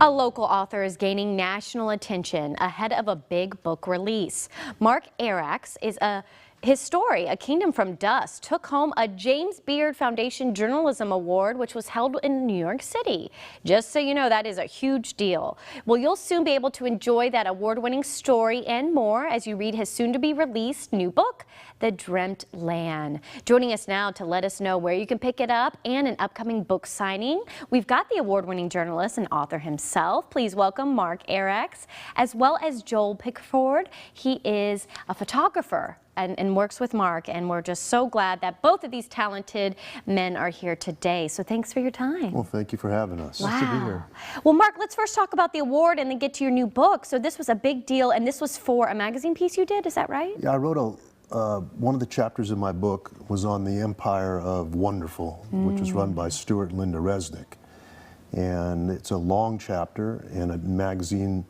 A local author is gaining national attention ahead of a big book release. Mark Arax his story, A Kingdom from Dust, took home a James Beard Foundation Journalism Award, which was held in New York City. Just so you know, that is a huge deal. Well, you'll soon be able to enjoy that award-winning story and more as you read his soon-to-be-released new book, The Dreamt Land. Joining us now to let us know where you can pick it up and an upcoming book signing, we've got the award-winning journalist and author himself. Please welcome Mark Arax, as well as Joel Pickford. He is a photographer and works with Mark, and we're just so glad that both of these talented men are here today. So thanks for your time. Well, thank you for having us. Wow. Nice to be here. Well, Mark, let's first talk about the award and then get to your new book. So this was a big deal, and this was for a magazine piece you did, is that right? Yeah, I wrote one of the chapters in my book was on the Empire of Wonderful, which was run by Stuart and Linda Resnick. And it's a long chapter, and a magazine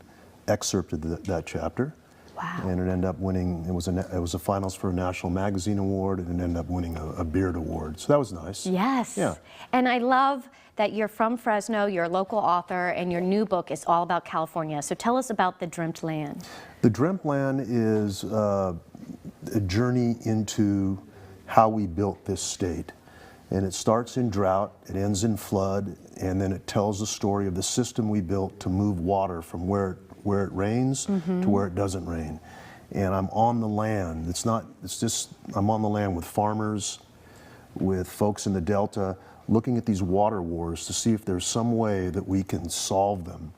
excerpted that chapter. Wow. And it ended up winning, it was a finals for a National Magazine Award, and it ended up winning a Beard Award. So that was nice. Yes. Yeah. And I love that you're from Fresno, you're a local author, and your new book is all about California. So tell us about The Dreamt Land. The Dreamt Land is a journey into how we built this state. And it starts in drought, it ends in flood, and then it tells the story of the system we built to move water from where it rains to where it doesn't rain. And I'm on the land. I'm on the land with farmers, with folks in the Delta, looking at these water wars to see if there's some way that we can solve them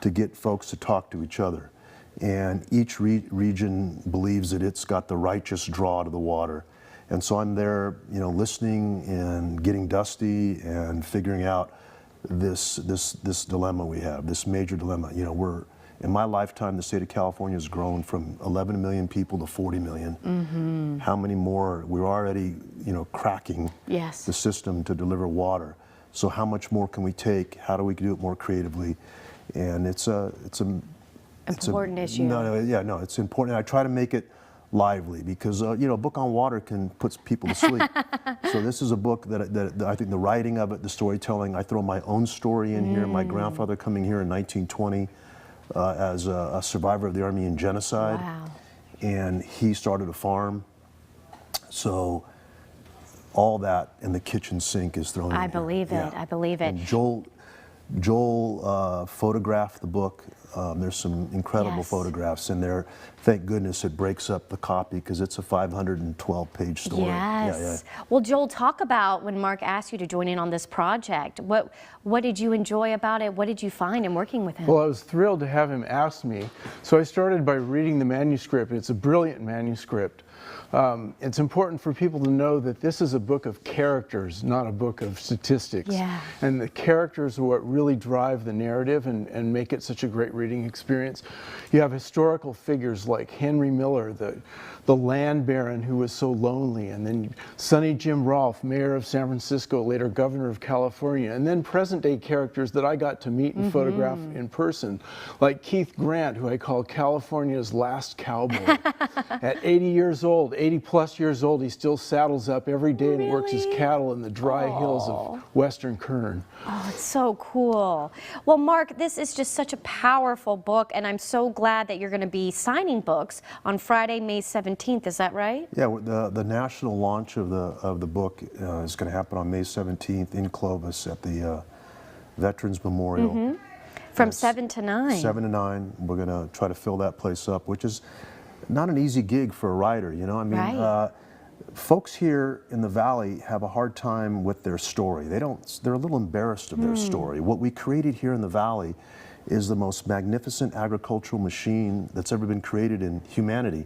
to get folks to talk to each other. And each region believes that it's got the righteous draw to the water. And so I'm there, listening and getting dusty and figuring out this dilemma we have, this major dilemma. In my lifetime, the state of California has grown from 11 million people to 40 million. How many more? We're already, cracking the system to deliver water. So how much more can we take? How do we do it more creatively? And it's an important issue. No, it's important. I try to make it lively because a book on water can put people to sleep. So this is a book that I think the writing of it, the storytelling, I throw my own story in here. My grandfather coming here in 1920 as a survivor of the Armenian genocide. Wow. And he started a farm. So all that in the kitchen sink is thrown in I here. believe it. I believe it. And Joel photographed the book. There's some incredible photographs in there. Thank goodness it breaks up the copy because it's a 512-page story. Yes. Well, Joel, talk about when Mark asked you to join in on this project. What did you enjoy about it? What did you find in working with him? Well, I was thrilled to have him ask me. So I started by reading the manuscript. It's a brilliant manuscript. It's important for people to know that this is a book of characters, not a book of statistics. And the characters are what really drive the narrative and make it such a great reading experience. You have historical figures like Henry Miller, the land baron who was so lonely, and then Sonny Jim Rolfe, mayor of San Francisco, later governor of California, and then present-day characters that I got to meet and photograph in person, like Keith Grant, who I call California's last cowboy. At 80 plus years old, he still saddles up every day and works his cattle in the dry hills of Western Kern. Oh, it's so cool. Well, Mark, this is just such a powerful book, and I'm so glad that you're going to be signing books on Friday, May 17th. Is that right? Yeah, the national launch of the book is going to happen on May 17th in Clovis at the Veterans Memorial. From 7 to 9. 7 to 9. We're going to try to fill that place up, which is not an easy gig for a writer, folks here in the Valley have a hard time with their story. They're a little embarrassed of their story. What we created here in the Valley is the most magnificent agricultural machine that's ever been created in humanity.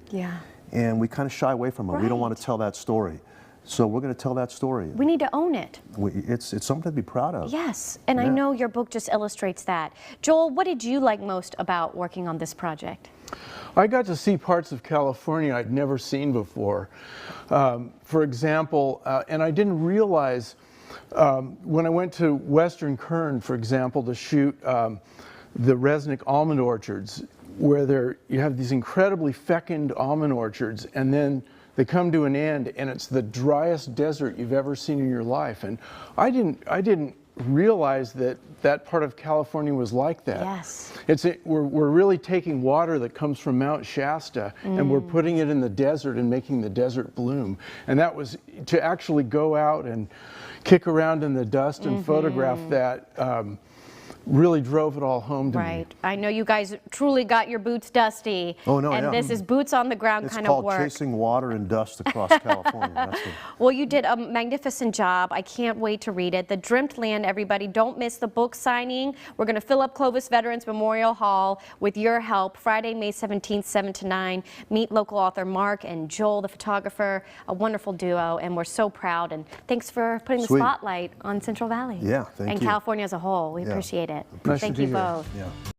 And we kind of shy away from it. We don't want to tell that story. So we're going to tell that story. We need to own it. It's something to be proud of. Yes, and I know your book just illustrates that. Joel, what did you like most about working on this project? I got to see parts of California I'd never seen before. For example, and I didn't realize when I went to Western Kern, for example, to shoot the Resnick almond orchards, where you have these incredibly fecund almond orchards, and then they come to an end, and it's the driest desert you've ever seen in your life. And I didn't realize that that part of California was like that. Yes. We're really taking water that comes from Mount Shasta and we're putting it in the desert and making the desert bloom. And that was to actually go out and kick around in the dust and photograph that. Really drove it all home to me. Right. I know you guys truly got your boots dusty. Oh, no, and yeah. this is boots on the ground kind of work. It's called chasing water and dust across California. That's what... Well, you did a magnificent job. I can't wait to read it. The Dreamt Land, everybody, don't miss the book signing. We're going to fill up Clovis Veterans Memorial Hall with your help Friday, May 17th, 7 to 9. Meet local author Mark and Joel, the photographer, a wonderful duo, and we're so proud. And thanks for putting the spotlight on Central Valley. Yeah, thank you. And California as a whole. We appreciate it. Nice Thank to you be here. both. Yeah.